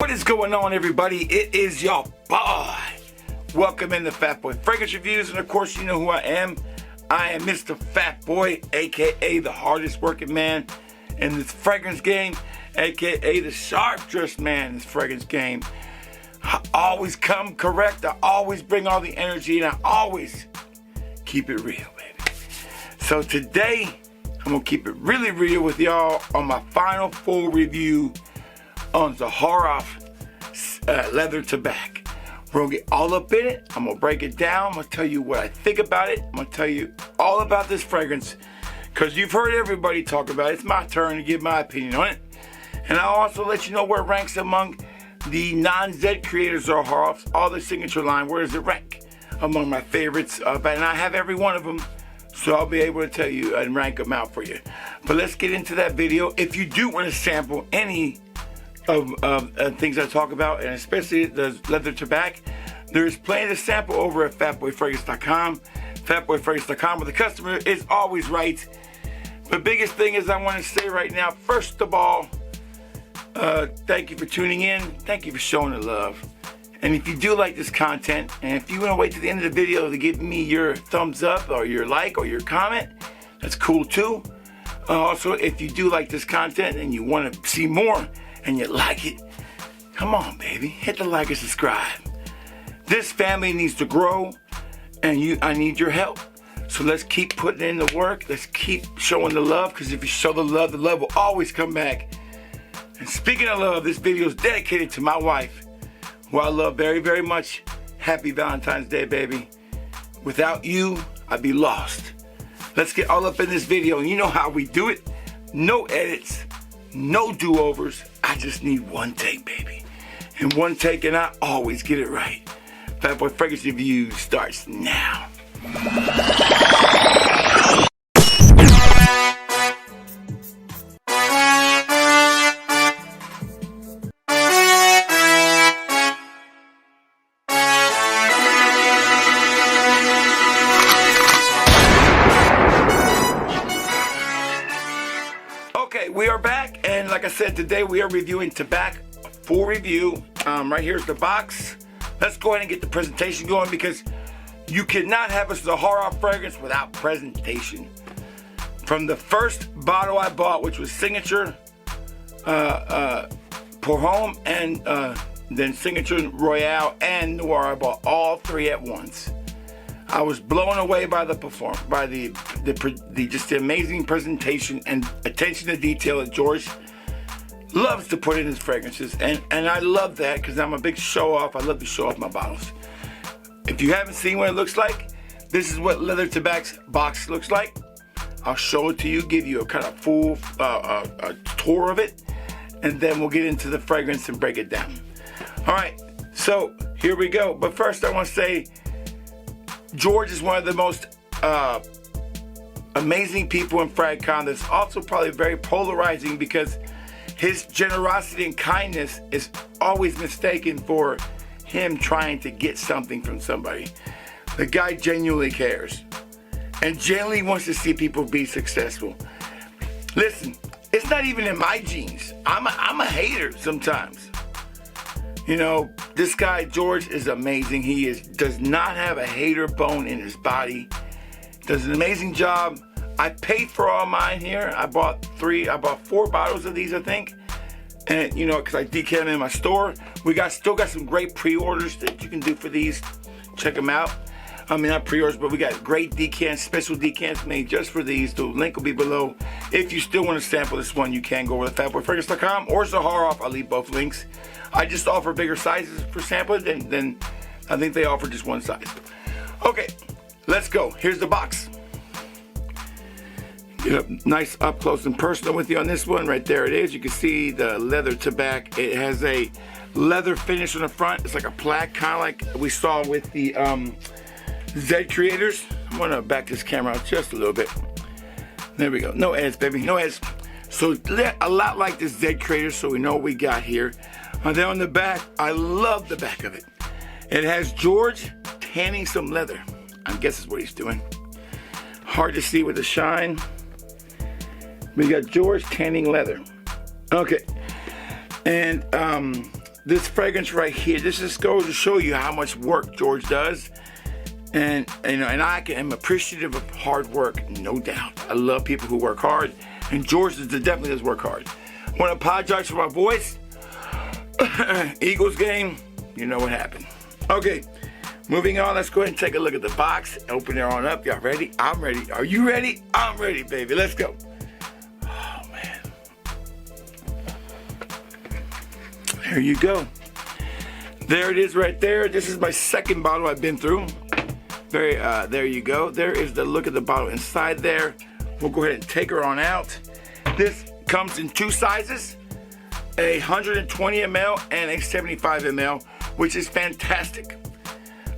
What is going on, everybody? It is your boy. Welcome in the Fat Boy Fragrance Reviews, and of course you know who I am. I am Mr. Fat Boy, aka the hardest working man in this fragrance game, aka the sharp dressed man in this fragrance game. I always come correct, I always bring all the energy, and I always keep it real, baby. So today, I'm gonna keep it really real with y'all on my final full review on Zaharoff Leather Tabac. We're gonna get all up in it. I'm gonna break it down. I'm gonna tell you what I think about it. I'm gonna tell you all about this fragrance because you've heard everybody talk about it. It's my turn to give my opinion on it. And I'll also let you know where it ranks among the non-Z creators Zaharoffs, all the signature line. Where does it rank among my favorites? And I have every one of them, so I'll be able to tell you and rank them out for you. But let's get into that video. If you do want to sample any of things I talk about, and especially the leather tabac, there's plenty to sample over at fatboyfragrance.com. Fatboyfragrance.com, where the customer is always right. The biggest thing is I want to say right now, first of all, thank you for tuning in. Thank you for showing the love. And if you do like this content, and if you want to wait to the end of the video to give me your thumbs up or your like or your comment, that's cool too. Also, if you do like this content and you want to see more and you like it, come on, baby, hit the like and subscribe. This family needs to grow, and I need your help. So let's keep putting in the work. Let's keep showing the love, because if you show the love will always come back. And speaking of love, this video is dedicated to my wife, who I love very, very much. Happy Valentine's Day, baby. Without you, I'd be lost. Let's get all up in this video, and you know how we do it. No edits, no do-overs. I just need one take, baby. And one take, and I always get it right. Fat Boy Fragrance Review starts now. Okay, we are back, and like I said, today we are reviewing Tabac, a full review. Right here's the box. Let's go ahead and get the presentation going, because you cannot have a Zaharoff fragrance without presentation. From the first bottle I bought, which was Signature Pour Homme, and then Signature Royale and Noir, I bought all three at once. I was blown away by the just the amazing presentation and attention to detail that George loves to put in his fragrances, and I love that because I'm a big show off. I love to show off my bottles. If you haven't seen what it looks like, this is what Leather Tabac's box looks like. I'll show it to you, give you a kind of full a tour of it, and then we'll get into the fragrance and break it down. All right, so here we go. But first I want to say, George is one of the most amazing people in FragCon. That's also probably very polarizing, because his generosity and kindness is always mistaken for him trying to get something from somebody. The guy genuinely cares and genuinely wants to see people be successful. Listen, it's not even in my genes. I'm a hater sometimes. You know, this guy, George, is amazing. He does not have a hater bone in his body. Does an amazing job. I paid for all mine here. I bought 4 bottles of these, I think. And, you know, because I decant them in my store. We still got some great pre-orders that you can do for these. Check them out. I mean, not pre-orders, but we got great decants, special decants made just for these. The link will be below. If you still want to sample this one, you can go over to fatboyfragrance.com or Zaharoff. I'll leave both links. I just offer bigger sizes for sampling, than I think they offer just one size. Okay, let's go. Here's the box. Get up nice up close and personal with you on this one. Right there it is. You can see the leather tabac. It has a leather finish on the front. It's like a plaque, kind of like we saw with the Z creators. I'm gonna back this camera out just a little bit. There we go. No ads, baby. No ads. So a lot like this Z creator, so we know what we got here. And then on the back, I love the back of it. It has George tanning some leather. I guess that's what he's doing. Hard to see with the shine. We got George tanning leather. Okay. And this fragrance right here, this just goes to show you how much work George does. And I am appreciative of hard work, no doubt. I love people who work hard, and George definitely does work hard. I want to apologize for my voice. Eagles game, you know what happened. Okay, moving on. Let's go ahead and take a look at the box. Open it on up. Y'all ready? I'm ready. Are you ready? I'm ready, baby. Let's go. Oh man. There you go. There it is right there. This is my second bottle I've been through. There you go. There is the look at the bottle inside there. We'll go ahead and take her on out. This comes in two sizes, a 120 ml and a 75 ml, which is fantastic.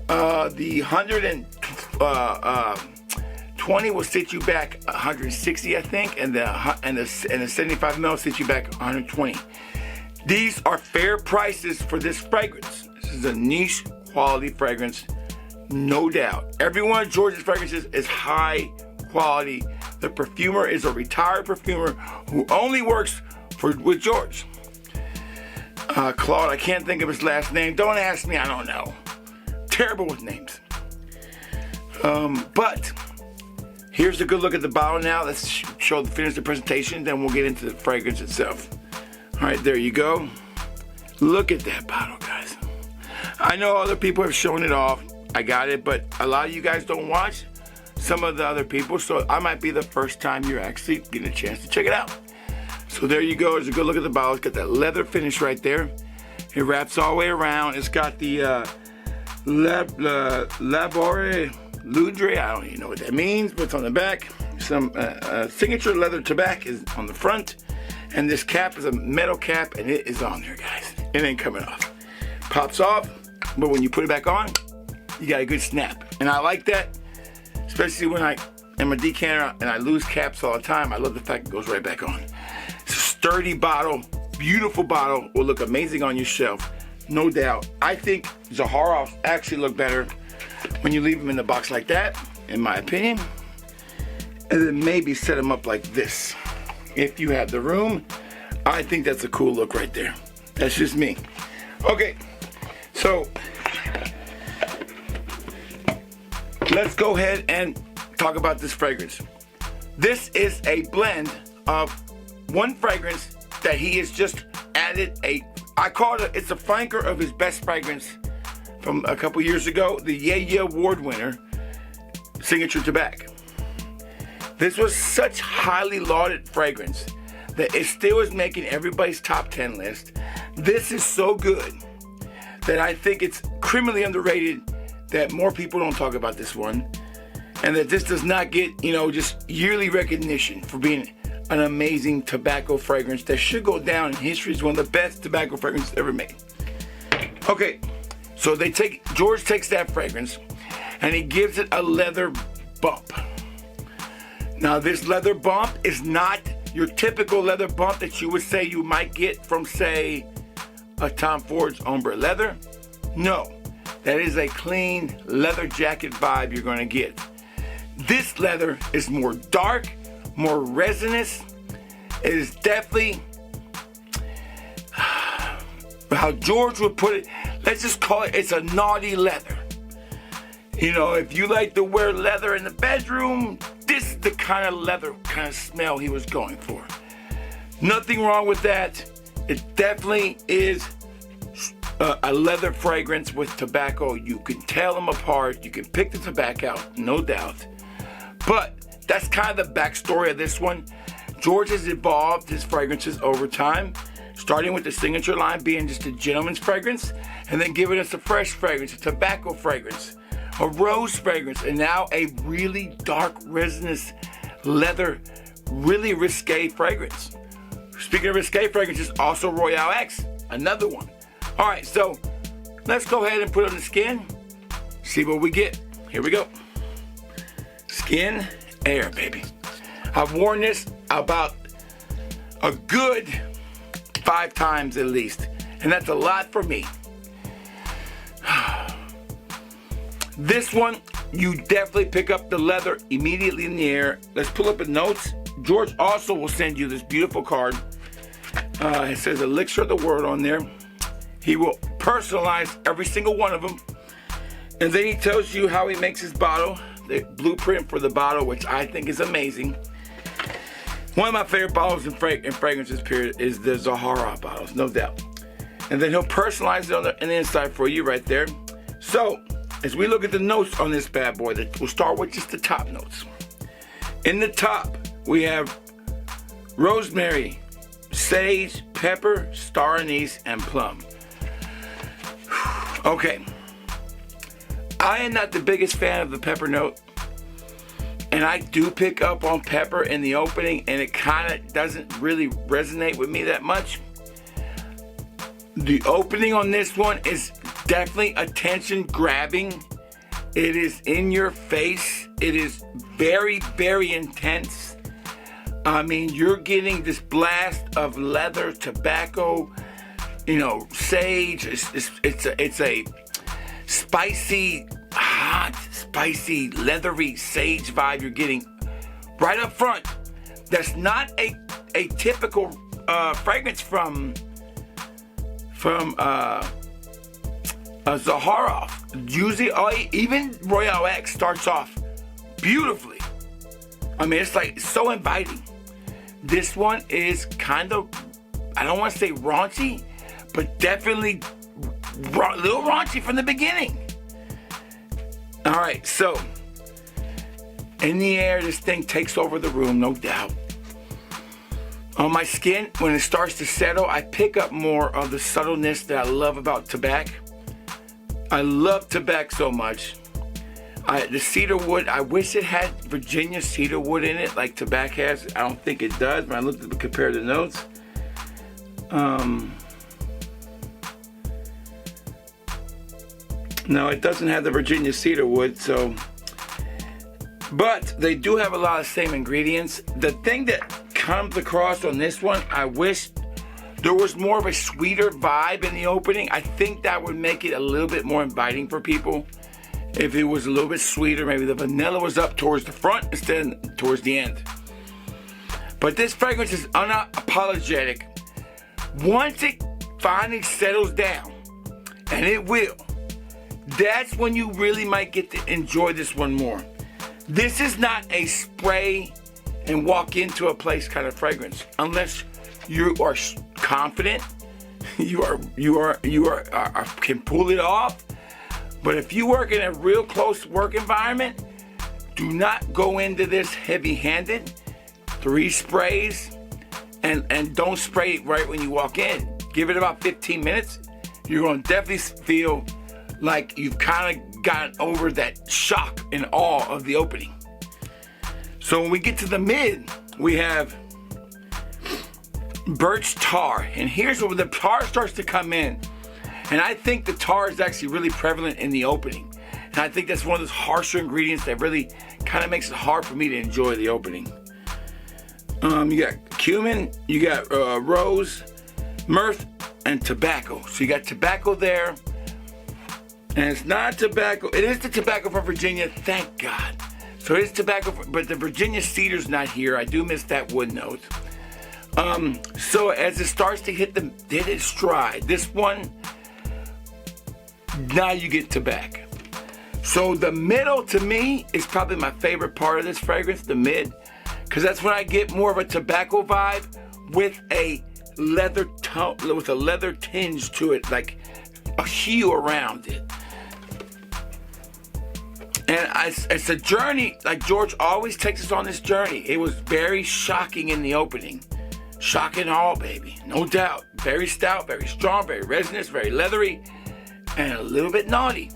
The 120 will sit you back 160, I think, and the 75 ml will sit you back 120. These are fair prices for this fragrance. This is a niche quality fragrance, no doubt. Every one of George's fragrances is high quality. The perfumer is a retired perfumer who only works with George. Claude, I can't think of his last name. Don't ask me, I don't know. Terrible with names. But here's a good look at the bottle now. Let's finish the presentation, then we'll get into the fragrance itself. All right, there you go. Look at that bottle, guys. I know other people have shown it off. I got it, but a lot of you guys don't watch some of the other people, so I might be the first time you're actually getting a chance to check it out. So there you go. It's a good look at the bottle. It's got that leather finish right there. It wraps all the way around. It's got the Labore Ludre. I don't even know what that means, but it's on the back. Some signature leather Tabac is on the front. And this cap is a metal cap, and it is on there, guys. It ain't coming off. Pops off, but when you put it back on, you got a good snap. And I like that, especially when I am a decanter and I lose caps all the time. I love the fact it goes right back on. It's a sturdy bottle, beautiful bottle, will look amazing on your shelf, no doubt. I think Zaharoff actually look better when you leave them in the box like that, in my opinion. And then maybe set them up like this. If you have the room, I think that's a cool look right there. That's just me. Okay, so let's go ahead and talk about this fragrance. This is a blend of one fragrance that he has just added it's a flanker of his best fragrance from a couple years ago, the Yhea Award winner, Signature Tabac. This was such highly lauded fragrance that it still is making everybody's top 10 list. This is so good that I think it's criminally underrated that more people don't talk about this one, and that this does not get, just yearly recognition for being an amazing tobacco fragrance that should go down in history as one of the best tobacco fragrances ever made. Okay, so George takes that fragrance and he gives it a leather bump. Now, this leather bump is not your typical leather bump that you would say you might get from, say, a Tom Ford's Ombre leather. No, that is a clean leather jacket vibe you're going to get. This leather is more dark, more resinous. It is definitely, how George would put it, let's just call it's a naughty leather. If you like to wear leather in the bedroom, this is the kind of leather kind of smell he was going for. Nothing wrong with that. It definitely is a leather fragrance with tobacco. You can tell them apart. You can pick the tobacco out, no doubt. But that's kind of the backstory of this one. George has evolved his fragrances over time, starting with the signature line being just a gentleman's fragrance, and then giving us a fresh fragrance, a tobacco fragrance, a rose fragrance, and now a really dark, resinous leather, really risque fragrance. Speaking of risque fragrances, also Royale X, another one. All right, so let's go ahead and put it on the skin, see what we get. Here we go. Skin Air, baby. I've worn this about a good 5 times at least, and that's a lot for me. This one, you definitely pick up the leather immediately in the air. Let's pull up the notes. George also will send you this beautiful card. It says Elixir of the World on there. He will personalize every single one of them. And then he tells you how he makes his bottle, the blueprint for the bottle, which I think is amazing. One of my favorite bottles in fragrances, period, is the Zaharoff bottles, no doubt. And then he'll personalize it on the inside for you right there. So, as we look at the notes on this bad boy, we'll start with just the top notes. In the top, we have rosemary, sage, pepper, star anise, and plum. Okay. I am not the biggest fan of the pepper note. And I do pick up on pepper in the opening, and it kind of doesn't really resonate with me that much. The opening on this one is definitely attention grabbing. It is in your face. It is very, very intense. I mean, you're getting this blast of leather, tobacco, sage. It's a spicy, hot, spicy, leathery sage vibe you're getting right up front. That's not a typical fragrance from Zaharoff. Usually, even Royale X starts off beautifully. I mean, it's like so inviting. This one is kind of, I don't want to say raunchy, but definitely a little raunchy from the beginning. All right, so in the air, this thing takes over the room, no doubt. On my skin, when it starts to settle, I pick up more of the subtleness that I love about Tabac. I love Tabac so much. The cedar wood, I wish it had Virginia cedar wood in it like Tabac has. I don't think it does, but I looked at the comparative notes. No, it doesn't have the Virginia cedar wood, so. But they do have a lot of same ingredients. The thing that comes across on this one, I wish there was more of a sweeter vibe in the opening. I think that would make it a little bit more inviting for people. If it was a little bit sweeter, maybe the vanilla was up towards the front instead of towards the end. But this fragrance is unapologetic. Once it finally settles down, and it will, that's when you really might get to enjoy this one more. This is not a spray and walk into a place kind of fragrance, unless you are confident, you can pull it off. But if you work in a real close work environment, do not go into this heavy-handed. 3 sprays, and don't spray it right when you walk in. Give it about 15 minutes. You're going to definitely feel like you've kind of gotten over that shock and awe of the opening. So when we get to the mid, we have birch tar. And here's where the tar starts to come in. And I think the tar is actually really prevalent in the opening. And I think that's one of those harsher ingredients that really kind of makes it hard for me to enjoy the opening. You got cumin, you got rose, myrrh, and tobacco. So you got tobacco there. And it's not tobacco. It is the tobacco from Virginia, thank God. So it is tobacco, but the Virginia cedar's not here. I do miss that wood note. So as it starts to hit its stride, this one, now you get Tabac. So the middle, to me, is probably my favorite part of this fragrance, the mid, because that's when I get more of a tobacco vibe with a leather tinge to it, like a hue around it. And it's a journey, like George always takes us on this journey. It was very shocking in the opening. Shocking all, baby, no doubt. Very stout, very strong, very resinous, very leathery, and a little bit naughty.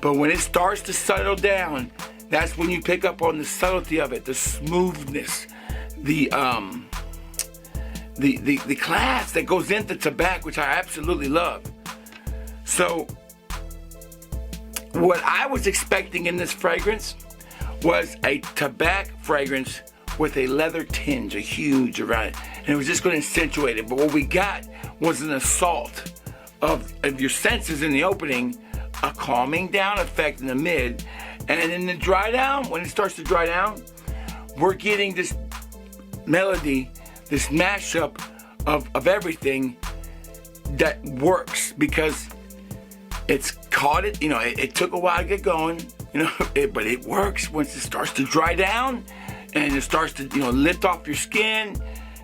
But when it starts to settle down, that's when you pick up on the subtlety of it, the smoothness, the class that goes into Tabac, which I absolutely love. So what I was expecting in this fragrance was a Tabac fragrance with a leather tinge, a huge around it. And it was just going to accentuate it. But what we got was an assault of your senses in the opening, a calming down effect in the mid, and in the dry down, when it starts to dry down, we're getting this melody, this mashup of everything that works because it's caught it. It took a while to get going. But it works once it starts to dry down and it starts to lift off your skin.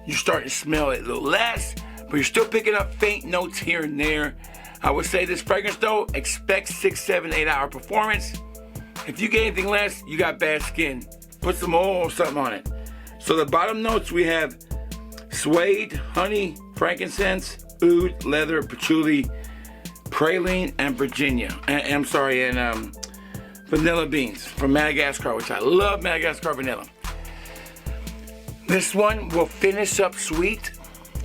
You start to smell it a little less, but you're still picking up faint notes here and there. I would say this fragrance though, expect 6, 7, 8 hour performance. If you get anything less, you got bad skin. Put some oil or something on it. So the bottom notes we have suede, honey, frankincense, oud, leather, patchouli, praline, and Virginia. And vanilla beans from Madagascar, which I love Madagascar vanilla. This one will finish up sweet.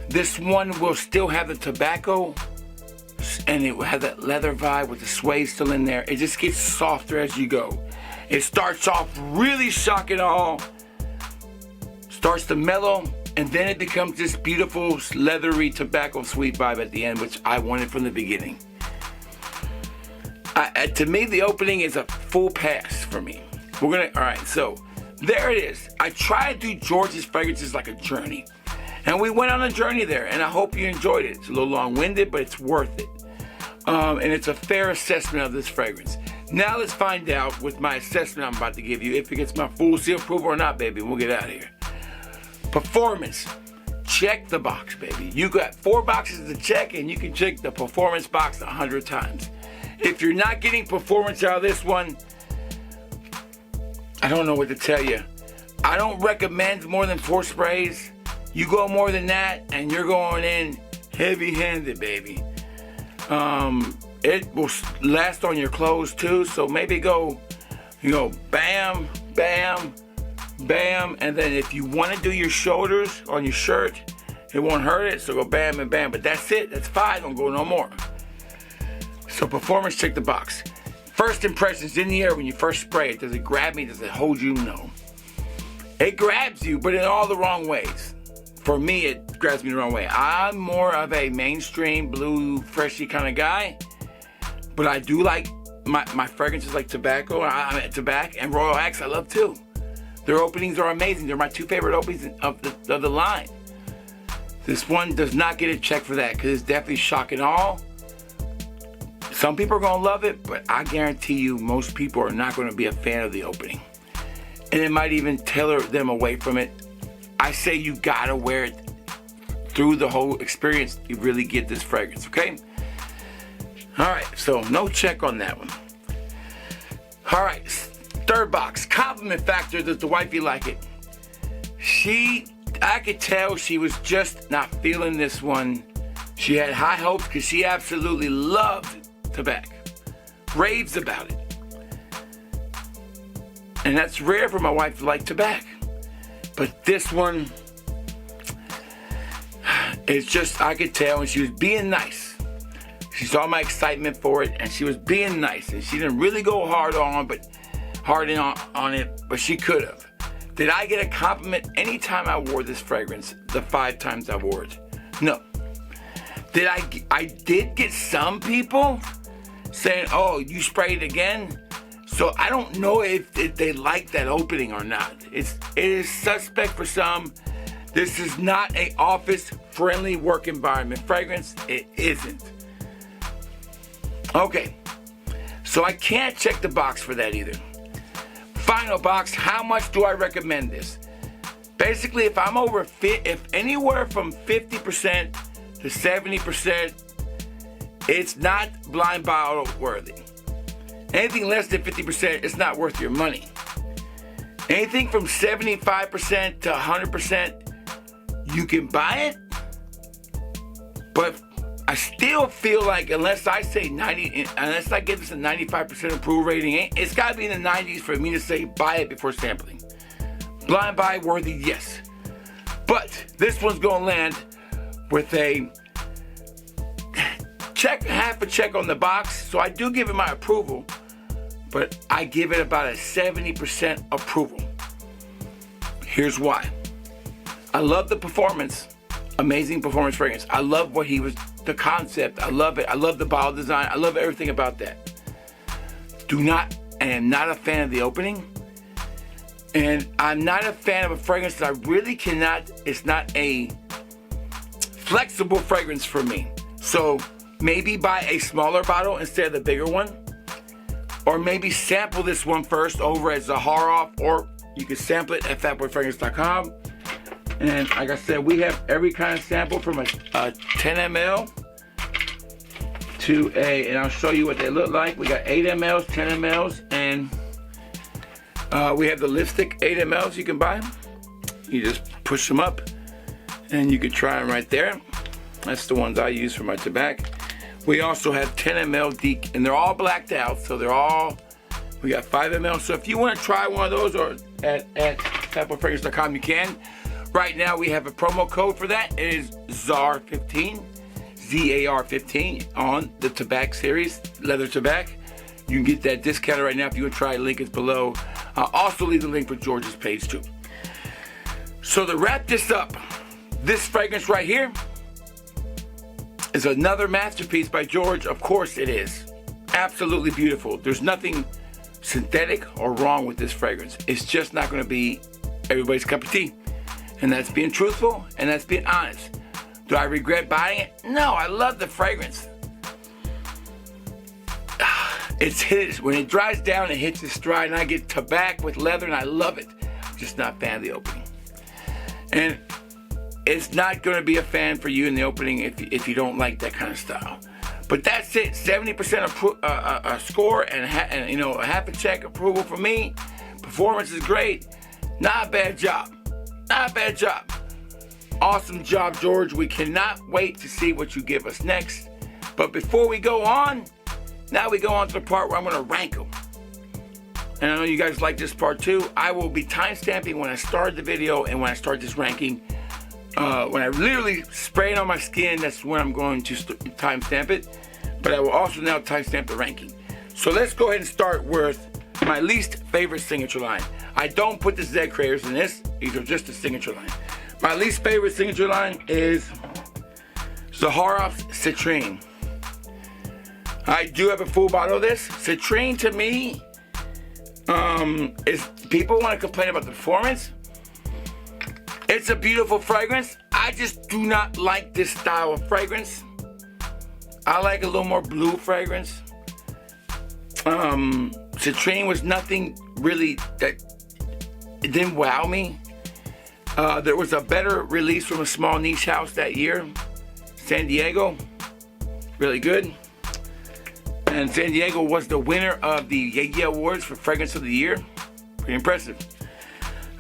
This one will still have the tobacco, and it will have that leather vibe with the suede still in there. It just gets softer as you go. It starts off really shock and awe, starts to mellow, and then it becomes this beautiful leathery tobacco sweet vibe at the end, which I wanted from the beginning. To me, the opening is a full pass for me. All right, so there it is. I try to do George's fragrances like a journey. And we went on a journey there, and I hope you enjoyed it. It's a little long-winded, but it's worth it. And it's a fair assessment of this fragrance. Now let's find out with my assessment I'm about to give you if it gets my full seal approval or not, baby. We'll get out of here. Performance. Check the box, baby. You got 4 boxes to check, and you can check the performance box 100 times. If you're not getting performance out of this one, I don't know what to tell you. I don't recommend more than 4 sprays. You go more than that, and you're going in heavy-handed, baby. It will last on your clothes too, so maybe go bam, bam, bam, and then if you want to do your shoulders on your shirt, it won't hurt it, so go bam and bam, but that's it. That's 5, don't go no more. So performance, check the box. First impressions in the air when you first spray it. Does it grab me? Does it hold you? No. It grabs you, but in all the wrong ways. For me, it grabs me the wrong way. I'm more of a mainstream, blue, freshy kind of guy. But I do like my fragrances like Tobacco, Tabac, and Royal Axe I love too. Their openings are amazing. They're my 2 favorite openings of the line. This one does not get a check for that because it's definitely shock and awe. Some people are going to love it, but I guarantee you most people are not going to be a fan of the opening. And it might even tailor them away from it. I say you got to wear it through the whole experience. You really get this fragrance, okay? All right, so no check on that one. All right, 3rd box, compliment factor. Does the wifey like it? I could tell she was just not feeling this one. She had high hopes because she absolutely loved Tabac, raves about it. And that's rare for my wife to like Tabac. But this one, it's just, I could tell, and she was being nice. She saw my excitement for it, and she was being nice. And she didn't really go hard on it, but she could have. Did I get a compliment anytime I wore this fragrance, the 5 times I wore it? No. I did get some people saying, oh, you sprayed again? So I don't know if they like that opening or not. It is suspect for some. This is not an office-friendly work environment fragrance. It isn't. Okay, so I can't check the box for that either. Final box, how much do I recommend this? Basically, if anywhere from 50% to 70%, it's not blind bottle worthy. Anything less than 50%, it's not worth your money. Anything from 75% to 100%, you can buy it. But I still feel like unless I say unless I give this a 95% approval rating, it's got to be in the 90s for me to say buy it before sampling. Blind buy worthy, yes. But this one's going to land with a check, half a check on the box. So I do give it my approval, but I give it about a 70% approval. Here's why. I love the performance. Amazing performance fragrance. I love the concept. I love it. I love the bottle design. I love everything about that. am not a fan of the opening. And I'm not a fan of a fragrance that I really cannot, it's not a flexible fragrance for me. So maybe buy a smaller bottle instead of the bigger one. Or maybe sample this one first over at Zaharoff, or you can sample it at fatboyfragrance.com. And like I said, we have every kind of sample from a 10 ml to and I'll show you what they look like. We got 8 mLs, 10 mLs, and we have the lipstick 8 mLs you can buy. You just push them up and you can try them right there. That's the ones I use for my Tabac. We also have 10 ml decant, and they're all blacked out, so we got 5 ml. So if you want to try one of those, or at fatboyfragrance.com, you can. Right now we have a promo code for that. It is ZAR15, ZAR15 on the Tabac series, leather Tabac. You can get that discounted right now if you want to try. Link is below. I'll also leave the link for George's page too. So to wrap this up, this fragrance right here is another masterpiece by George. Of course it is. Absolutely beautiful. There's nothing synthetic or wrong with this fragrance. It's just not going to be everybody's cup of tea. And that's being truthful, and that's being honest. Do I regret buying it? No, I love the fragrance. It's his. When it dries down, it hits its stride, and I get Tabac with leather, and I love it. I'm just not a fan of the opening. And it's not going to be a fan for you in the opening if you don't like that kind of style. But that's it. 70% a score and a half a check approval for me. Performance is great. Not a bad job. Not a bad job. Awesome job, George. We cannot wait to see what you give us next. But before we go on, now we go on to the part where I'm going to rank them. And I know you guys like this part too. I will be timestamping when I start the video and when I start this ranking. When I literally spray it on my skin, that's when I'm going to timestamp it. But I will also now timestamp the ranking. So let's go ahead and start with my least favorite signature line. I don't put the Z creators in this. These are just the signature line. My least favorite signature line is Zaharoff's Citrine. I do have a full bottle of this. Citrine to me, is people want to complain about the performance. It's a beautiful fragrance. I just do not like this style of fragrance. I like a little more blue fragrance. Citrine was nothing really that, it didn't wow me. There was a better release from a small niche house that year, San Diego. Really good. And San Diego was the winner of the Yhea Awards for Fragrance of the Year. Pretty impressive.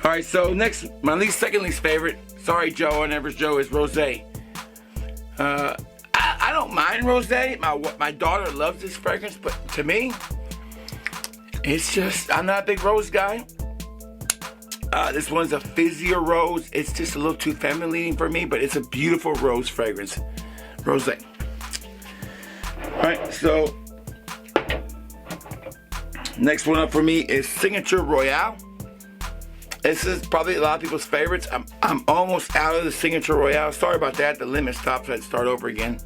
All right, so next, my second least favorite, sorry Joe, and Everest Joe, is Rosé. I don't mind Rosé. My daughter loves this fragrance, but to me, it's just, I'm not a big rose guy. This one's a fizzier rose. It's just a little too feminine for me, but it's a beautiful rose fragrance. Rosé. All right, so next one up for me is Signature Royale. This is probably a lot of people's favorites. I'm almost out of the Signature Royale. Sorry about that. The limit stopped, so I had to start over again.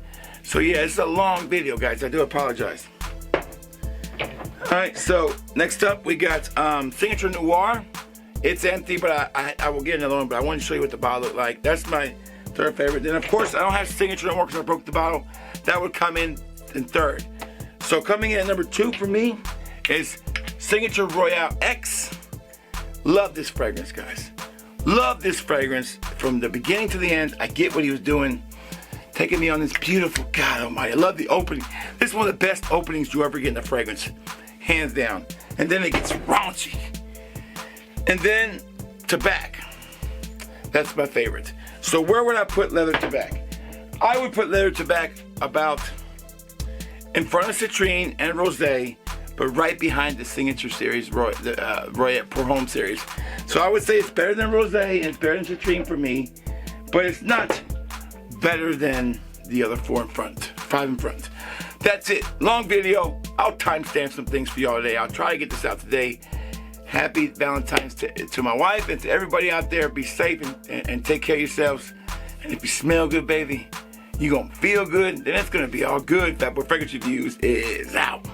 So yeah, it's a long video, guys. I do apologize. Alright, so next up we got Signature Noir. It's empty, but I will get another one, but I want to show you what the bottle looked like. That's my third favorite. Then of course I don't have Signature no more because I broke the bottle. That would come in third. So coming in at number 2 for me is Signature Royale X. Love this fragrance, guys. Love this fragrance from the beginning to the end. I get what he was doing, taking me on this beautiful, God almighty. I love the opening. This is one of the best openings you ever get in a fragrance, hands down. And then it gets raunchy. And then Tabac. That's my favorite. So where would I put leather Tabac? I would put leather Tabac about in front of Citrine and Rosé, but right behind the Signature series, Roy Pour Homme series. So I would say it's better than Rosé and it's better than Citrine for me, but it's not better than the other 5 in front. That's it. Long video. I'll timestamp some things for y'all today. I'll try to get this out today. Happy Valentine's to my wife and to everybody out there. Be safe and take care of yourselves. And if you smell good, baby, you're going to feel good. Then it's going to be all good. Fatboy Fragrance Reviews is out.